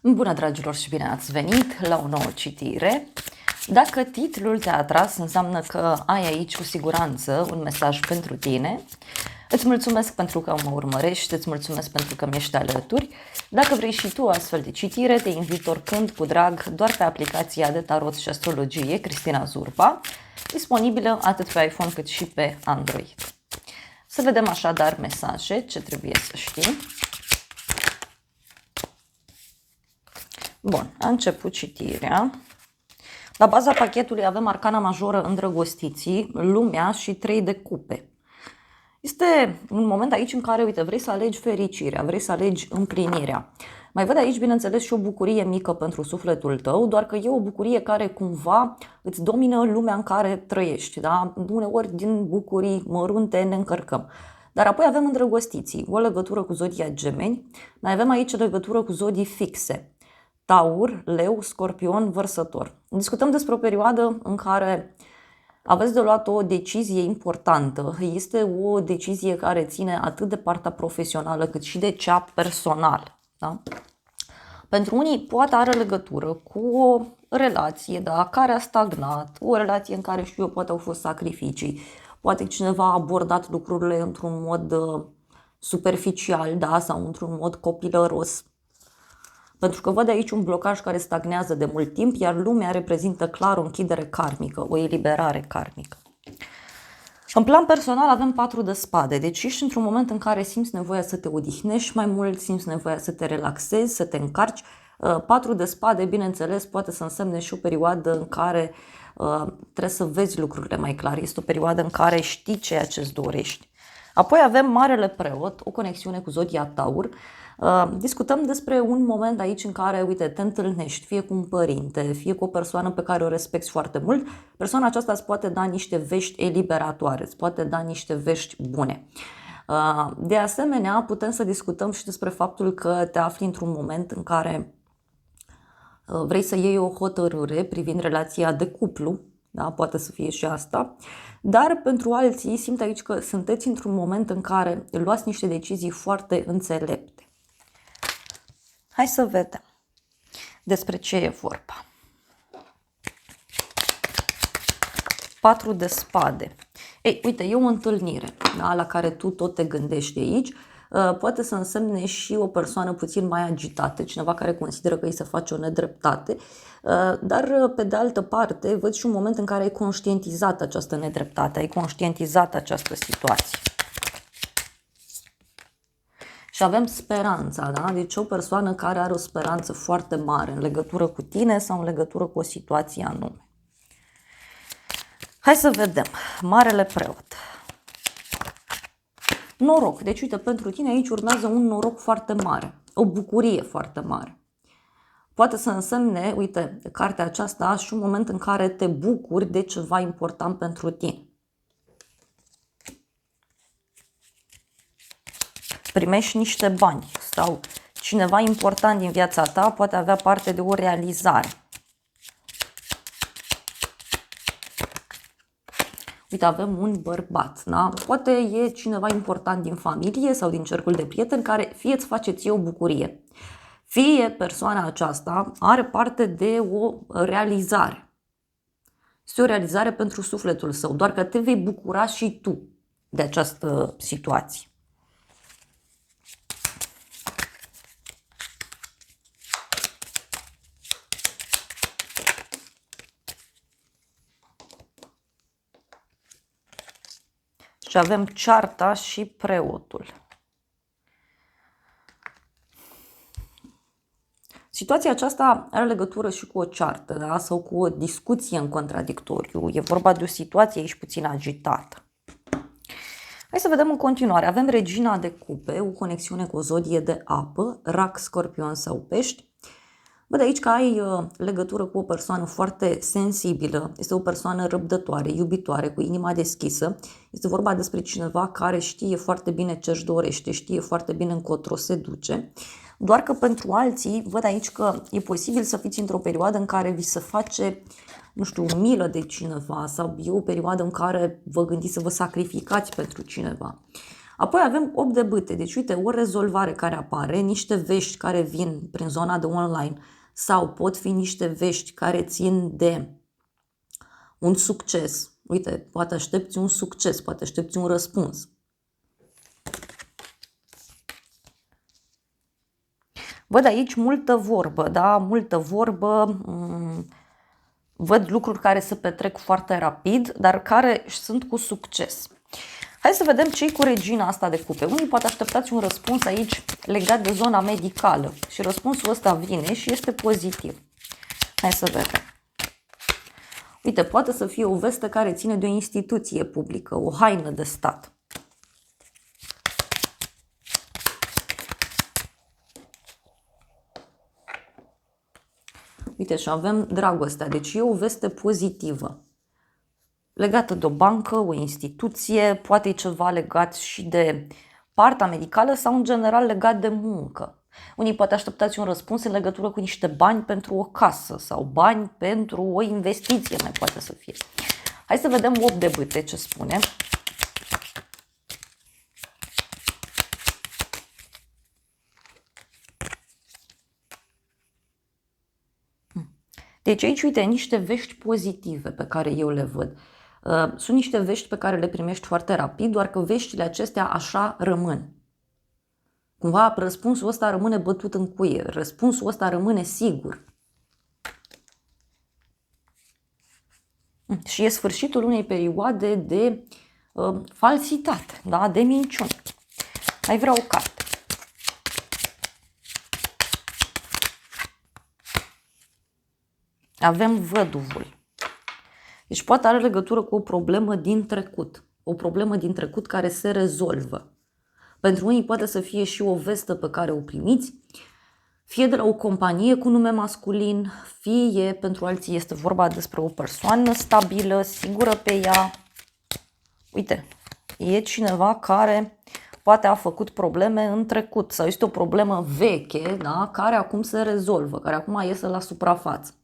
Bună, dragilor, și bine ați venit la o nouă citire. Dacă titlul te-a atras, înseamnă că ai aici cu siguranță un mesaj pentru tine. Îți mulțumesc pentru că mă urmărești, îți mulțumesc pentru că mi-ești alături. Dacă vrei și tu astfel de citire, te invit oricând cu drag doar pe aplicația de tarot și astrologie Cristina Zurba, disponibilă atât pe iPhone cât și pe Android. Să vedem așadar mesaje, ce trebuie să știi. Bun, a început citirea. La baza pachetului avem arcana majoră îndrăgostiții, lumea și 3 de cupe. Este un moment aici în care, uite, vrei să alegi fericirea, vrei să alegi împlinirea. Mai văd aici, bineînțeles, și o bucurie mică pentru sufletul tău, doar că e o bucurie care cumva îți domină lumea în care trăiești. Da? Uneori din bucurii mărunte ne încărcăm. Dar apoi avem îndrăgostiții, o legătură cu zodia Gemeni, mai avem aici legătură cu zodii fixe. Taur, Leu, Scorpion, Vărsător. Discutăm despre o perioadă în care aveți de luat o decizie importantă. Este o decizie care ține atât de partea profesională cât și de cea personală. Da? Pentru unii poate are legătură cu o relație, da, care a stagnat, o relație în care, știu eu, poate au fost sacrificii, poate cineva a abordat lucrurile într-un mod superficial, da, sau într-un mod copilăros. Pentru că văd aici un blocaj care stagnează de mult timp, iar lumea reprezintă clar o închidere karmică, o eliberare karmică. În plan personal avem 4 de spade, deci ești într-un moment în care simți nevoia să te odihnești mai mult, simți nevoia să te relaxezi, să te încarci. 4 de spade, bineînțeles, poate să însemne și o perioadă în care trebuie să vezi lucrurile mai clar. Este o perioadă în care știi ceea ce îți dorești. Apoi avem Marele Preot, o conexiune cu zodia Taur. Discutăm despre un moment aici în care, uite, te întâlnești fie cu un părinte, fie cu o persoană pe care o respecti foarte mult. Persoana aceasta îți poate da niște vești eliberatoare, îți poate da niște vești bune. De asemenea, putem să discutăm și despre faptul că te afli într-un moment în care vrei să iei o hotărâre privind relația de cuplu, da? Poate să fie și asta, dar pentru alții simt aici că sunteți într-un moment în care luați niște decizii foarte înțelepte. Hai să vedem despre ce e vorba. 4 de spade. Ei, uite, e o întâlnire, da, la care tu tot te gândești aici. Poate să însemne și o persoană puțin mai agitată, cineva care consideră că îi se face o nedreptate, dar pe de altă parte văd și un moment în care ai conștientizat această nedreptate, ai conștientizat această situație. Și avem speranța, da? Deci o persoană care are o speranță foarte mare în legătură cu tine sau în legătură cu o situație anume. Hai să vedem. Marele Preot. Noroc. Deci, uite, pentru tine aici urmează un noroc foarte mare, o bucurie foarte mare. Poate să însemne, uite, cartea aceasta și un moment în care te bucuri de ceva important pentru tine. Primești niște bani sau cineva important din viața ta poate avea parte de o realizare. Uite, avem un bărbat, da? Poate e cineva important din familie sau din cercul de prieteni care fie îți face ție o bucurie, fie persoana aceasta are parte de o realizare. Este o realizare pentru sufletul său, doar că te vei bucura și tu de această situație. Și avem cearta și preotul. Situația aceasta are legătură și cu o ceartă, da? Sau cu o discuție în contradictoriu. E vorba de o situație aici puțin agitată. Hai să vedem în continuare. Avem Regina de Cupe, o conexiune cu o zodie de apă, Rac, Scorpion sau Pești. Văd aici că ai legătură cu o persoană foarte sensibilă, este o persoană răbdătoare, iubitoare, cu inima deschisă. Este vorba despre cineva care știe foarte bine ce își dorește, știe foarte bine încotro se duce. Doar că pentru alții văd aici că e posibil să fiți într-o perioadă în care vi se face, nu știu, milă de cineva sau e o perioadă în care vă gândiți să vă sacrificați pentru cineva. Apoi avem 8 de bâte, deci uite, o rezolvare care apare, niște vești care vin prin zona de online sau pot fi niște vești care țin de un succes. Uite, poate aștepți un succes, poate aștepți un răspuns. Văd aici multă vorbă, da? Multă vorbă. Văd lucruri care se petrec foarte rapid, dar care sunt cu succes. Hai să vedem ce-i cu regina asta de cupe. Unii poate așteptați un răspuns aici legat de zona medicală și răspunsul ăsta vine și este pozitiv. Hai să vedem. Uite, poate să fie o veste care ține de o instituție publică, o haină de stat. Uite, și avem dragostea, deci e o veste pozitivă. Legată de o bancă, o instituție, poate e ceva legat și de partea medicală sau în general legat de muncă. Unii poate așteptați un răspuns în legătură cu niște bani pentru o casă sau bani pentru o investiție, mai poate să fie. Hai să vedem 8 de bâte ce spune. Deci aici, uite, niște vești pozitive pe care eu le văd. Sunt niște vești pe care le primești foarte rapid, doar că veștile acestea așa rămân. Cumva răspunsul ăsta rămâne bătut în cuie, răspunsul ăsta rămâne sigur. Și e sfârșitul unei perioade de falsitate, da? De minciuni. Mai vreau o carte. Avem văduvul. Deci poate are legătură cu o problemă din trecut. O problemă din trecut care se rezolvă. Pentru unii poate să fie și o vestă pe care o primiți, fie de la o companie cu nume masculin, fie pentru alții este vorba despre o persoană stabilă, sigură pe ea. Uite, e cineva care poate a făcut probleme în trecut sau este o problemă veche, da, care acum se rezolvă, care acum iese la suprafață.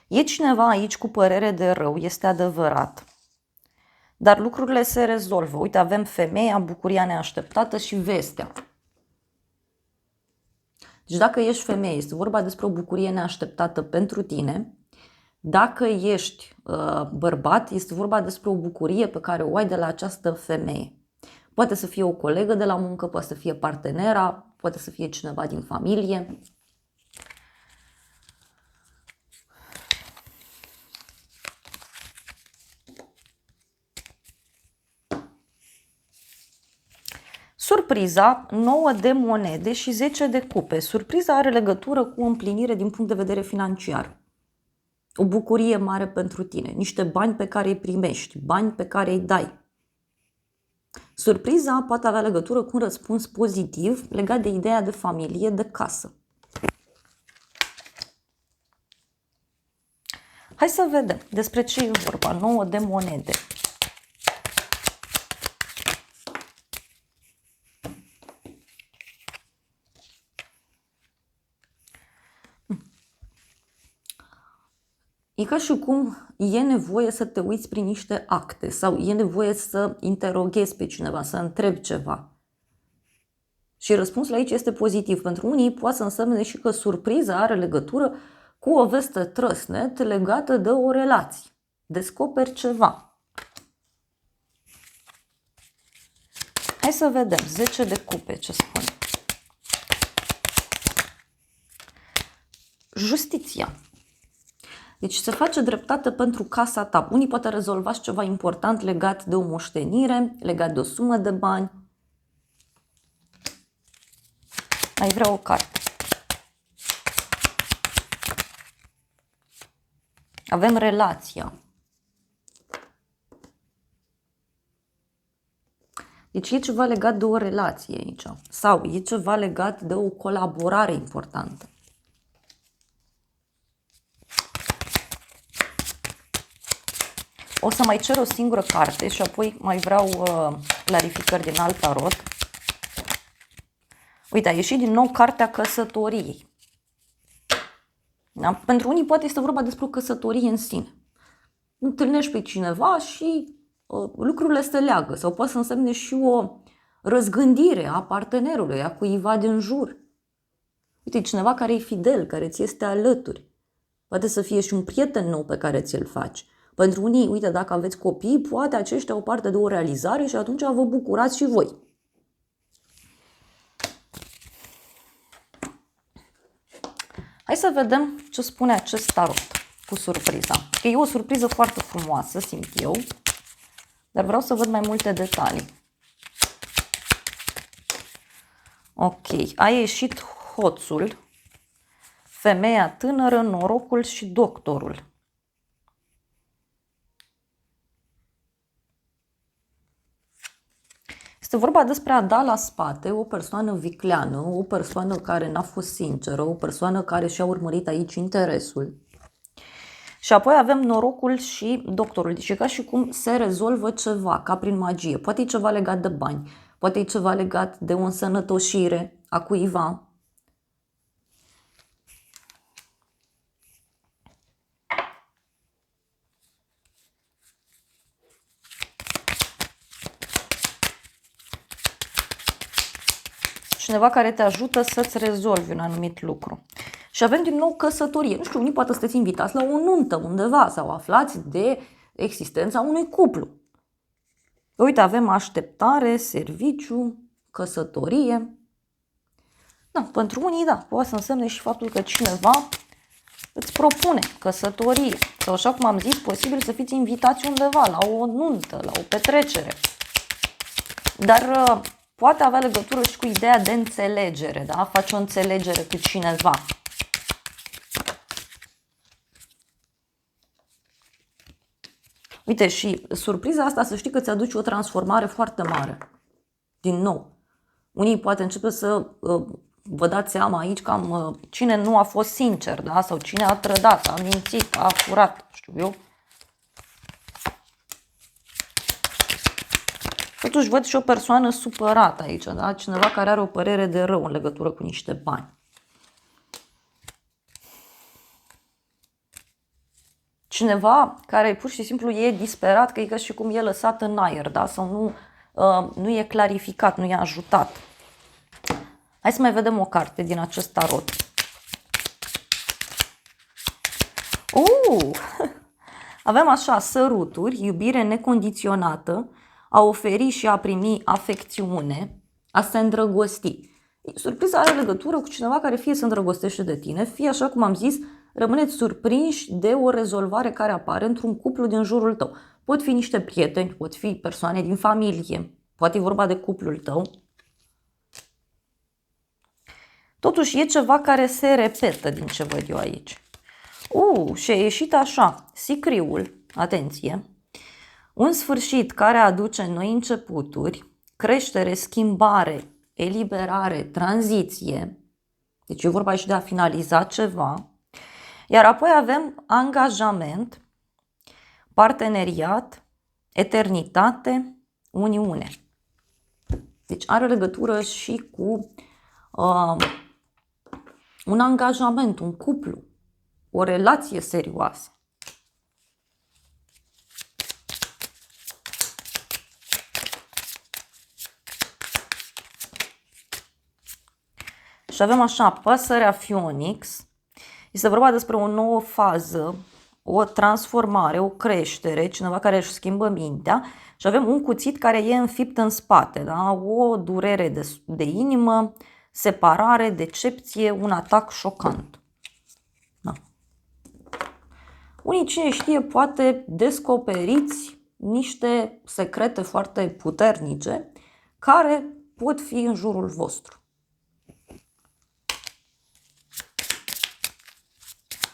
E cineva aici cu părere de rău, este adevărat. Dar lucrurile se rezolvă. Uite, avem femeia, bucuria neașteptată și vestea. Deci dacă ești femeie, este vorba despre o bucurie neașteptată pentru tine. Dacă ești bărbat, este vorba despre o bucurie pe care o ai de la această femeie. Poate să fie o colegă de la muncă, poate să fie partenera, poate să fie cineva din familie. Surpriza, 9 de monede și 10 de cupe. Surpriza are legătură cu o împlinire din punct de vedere financiar. O bucurie mare pentru tine, niște bani pe care îi primești, bani pe care îi dai. Surpriza poate avea legătură cu un răspuns pozitiv legat de ideea de familie, de casă. Hai să vedem despre ce e vorba. 9 de monede. E ca și cum e nevoie să te uiți prin niște acte sau e nevoie să interoghezi pe cineva, să întrebi ceva. Și răspunsul aici este pozitiv. Pentru unii poate să însemne și că surpriza are legătură cu o veste trăsnet legată de o relație. Descoperi ceva. Hai să vedem. 10 de cupe, ce spune. Justiția. Deci se face dreptate pentru casa ta. Unii poate rezolvați ceva important legat de o moștenire, legat de o sumă de bani. Mai vreau o carte. Avem relația. Deci e ceva legat de o relație aici. Sau e ceva legat de o colaborare importantă. O să mai cer o singură carte și apoi mai vreau clarificări din alt tarot. Uite, a ieșit din nou cartea căsătoriei. Da? Pentru unii poate este vorba despre o căsătorie în sine. Întâlnești pe cineva și lucrurile se leagă sau poate să însemne și o răzgândire a partenerului, a cuiva din jur. Uite, cineva care e fidel, care ți este alături. Poate să fie și un prieten nou pe care ți-l faci. Pentru unii, uite, dacă aveți copii, poate aceștia au parte de o realizare și atunci vă bucurați și voi. Hai să vedem ce spune acest tarot cu surpriza. Că e o surpriză foarte frumoasă, simt eu, dar vreau să văd mai multe detalii. Ok, a ieșit hoțul, femeia tânără, norocul și doctorul. Este vorba despre a da la spate o persoană vicleană, o persoană care n-a fost sinceră, o persoană care și-a urmărit aici interesul. Și apoi avem norocul și doctorul. Deci e ca și cum se rezolvă ceva, ca prin magie. Poate e ceva legat de bani, poate e ceva legat de o însănătoșire a cuiva. Cineva care te ajută să-ți rezolvi un anumit lucru. Și avem din nou căsătorie. Nu știu, unii poate sunteți invitați la o nuntă undeva sau aflați de existența unui cuplu. Uite, avem așteptare, serviciu, căsătorie. Da, pentru unii, da, poate să însemne și faptul că cineva îți propune căsătorie. Sau, așa cum am zis, posibil să fiți invitați undeva, la o nuntă, la o petrecere. Dar poate avea legătură și cu ideea de înțelegere, da? Faci o înțelegere cu cineva. Uite, și surpriza asta, să știi că ți aduce o transformare foarte mare. Din nou. Unii poate începe să vă dați seama aici cam cine nu a fost sincer, da? Sau cine a trădat, a mințit, a furat, știu eu. Totuși văd și o persoană supărată aici, da? Cineva care are o părere de rău în legătură cu niște bani. Cineva care pur și simplu e disperat, că e ca și cum e lăsat în aer, da? Sau nu e clarificat, nu e ajutat. Hai să mai vedem o carte din acest tarot. Avem așa, săruturi, iubire necondiționată, a oferi și a primi afecțiune, a se îndrăgosti. Surpriza are legătură cu cineva care fie se îndrăgostește de tine, fie, așa cum am zis, rămâneți surprinși de o rezolvare care apare într-un cuplu din jurul tău. Pot fi niște prieteni, pot fi persoane din familie, poate e vorba de cuplul tău. Totuși e ceva care se repetă din ce văd eu aici. Și a ieșit așa, sicriul, atenție, un sfârșit care aduce noi începuturi, creștere, schimbare, eliberare, tranziție, deci e vorba și de a finaliza ceva, iar apoi avem angajament, parteneriat, eternitate, uniune. Deci are legătură și cu un angajament, un cuplu, o relație serioasă. Și avem așa, păsărea Phoenix. Este vorba despre o nouă fază, o transformare, o creștere, cineva care își schimbă mintea. Și avem un cuțit care e înfipt în spate, da? O durere de inimă, separare, decepție, un atac șocant. Da. Unii, cine știe, poate descoperiți niște secrete foarte puternice care pot fi în jurul vostru.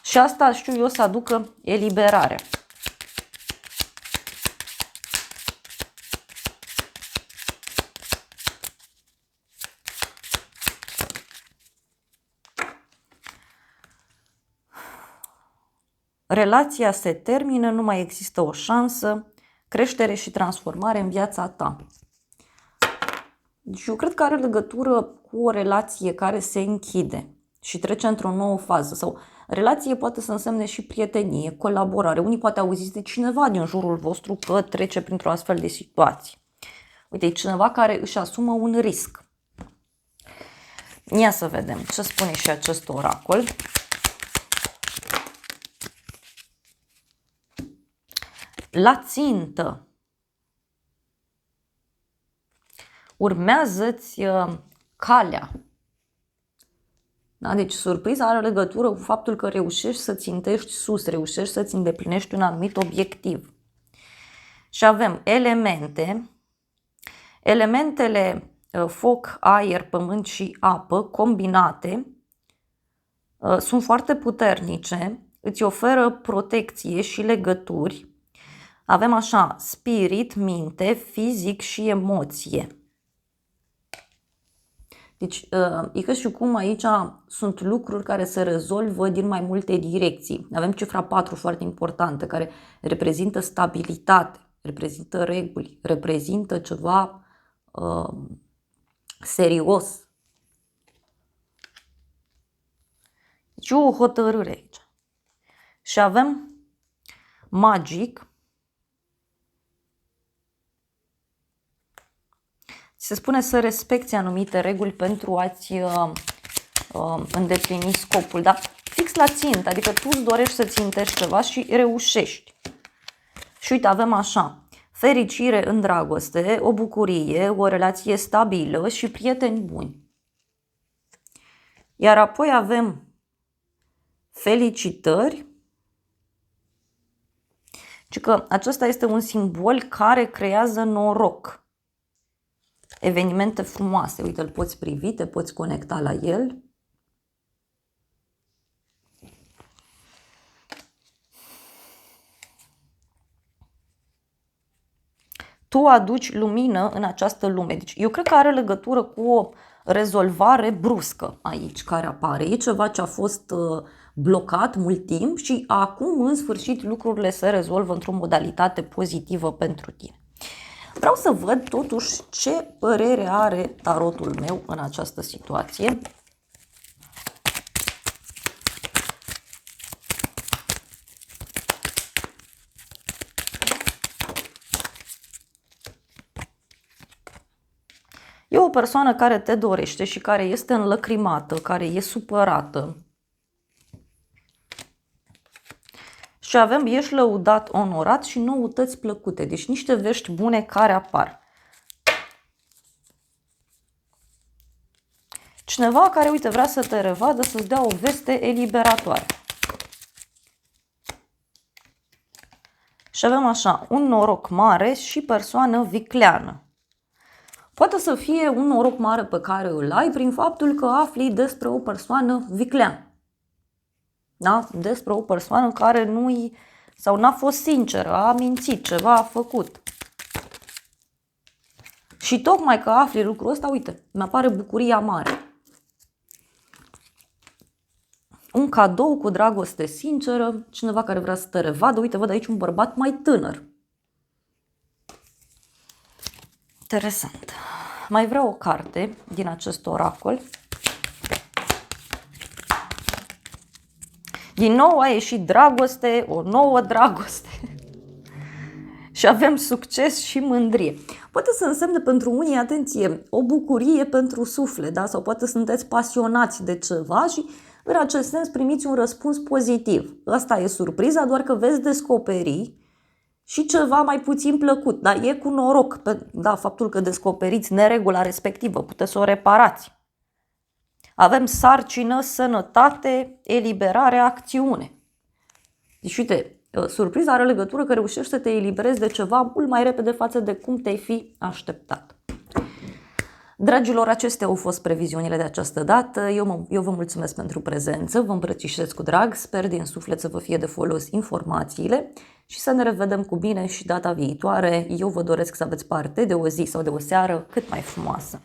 Și asta, știu eu, să aducă eliberarea. relația se termină, nu mai există o șansă, creștere și transformare în viața ta. Deci eu cred că are legătură cu o relație care se închide și trece într-o nouă fază. Sau relație poate să însemne și prietenie, colaborare. Unii poate auziți de cineva din jurul vostru că trece printr-o astfel de situație. Uite, e cineva care își asumă un risc. Ia să vedem ce spune și acest oracol. La țintă. Urmează-ți calea. Da? Deci surpriza are legătură cu faptul că reușești să țintești sus, reușești să-ți îndeplinești un anumit obiectiv. Și avem elemente. Elementele foc, aer, pământ și apă combinate sunt foarte puternice, îți oferă protecție și legături. Avem așa, spirit, minte, fizic și emoție. Deci, e ca și cum aici sunt lucruri care se rezolvă din mai multe direcții. Avem cifra 4 foarte importantă, care reprezintă stabilitate, reprezintă reguli, reprezintă ceva serios. Deci o hotărâre aici. Și avem magic. Se spune să respecti anumite reguli pentru a-ți îndeplini scopul, dar fix la țintă, adică tu îți dorești să țintești ceva și reușești. Și uite, avem așa, fericire în dragoste, o bucurie, o relație stabilă și prieteni buni. Iar apoi avem felicitări, ci că acesta este un simbol care creează noroc. Evenimente frumoase, uite, îl poți privi, te poți conecta la el. Tu aduci lumină în această lume. Deci eu cred că are legătură cu o rezolvare bruscă aici care apare. E ceva ce a fost blocat mult timp și acum, în sfârșit, lucrurile se rezolvă într-o modalitate pozitivă pentru tine. Vreau să văd totuși ce părere are tarotul meu în această situație. E o persoană care te dorește și care este înlăcrimată, care e supărată. Și avem, ești lăudat, onorat și noutăți plăcute. Deci niște vești bune care apar. Cineva care, uite, vrea să te revadă, să-ți dea o veste eliberatoare. Și avem așa, un noroc mare și persoană vicleană. Poate să fie un noroc mare pe care îl ai prin faptul că afli despre o persoană vicleană. Da? Despre o persoană care nu-i sau n-a fost sinceră, a mințit, ceva a făcut. Și tocmai că afli lucrul ăsta, uite, mi-apare bucuria mare. Un cadou cu dragoste sinceră, cineva care vrea să te revadă. Uite, văd aici un bărbat mai tânăr. Interesant. Mai vreau o carte din acest oracol. Din nou a ieșit dragoste, o nouă dragoste. Și avem succes și mândrie. Poate să însemne pentru unii, atenție, o bucurie pentru suflet, da? Sau poate sunteți pasionați de ceva și în acest sens primiți un răspuns pozitiv. Asta e surpriza, doar că veți descoperi și ceva mai puțin plăcut, dar e cu noroc. Da, faptul că descoperiți neregula respectivă, puteți să o reparați. Avem sarcină, sănătate, eliberare, acțiune. Deci, uite, surpriza are legătură că reușești să te eliberezi de ceva mult mai repede față de cum te-ai fi așteptat. Dragilor, acestea au fost previziunile de această dată. Eu vă mulțumesc pentru prezență, vă îmbrățișez cu drag, sper din suflet să vă fie de folos informațiile și să ne revedem cu bine și data viitoare. Eu vă doresc să aveți parte de o zi sau de o seară cât mai frumoasă.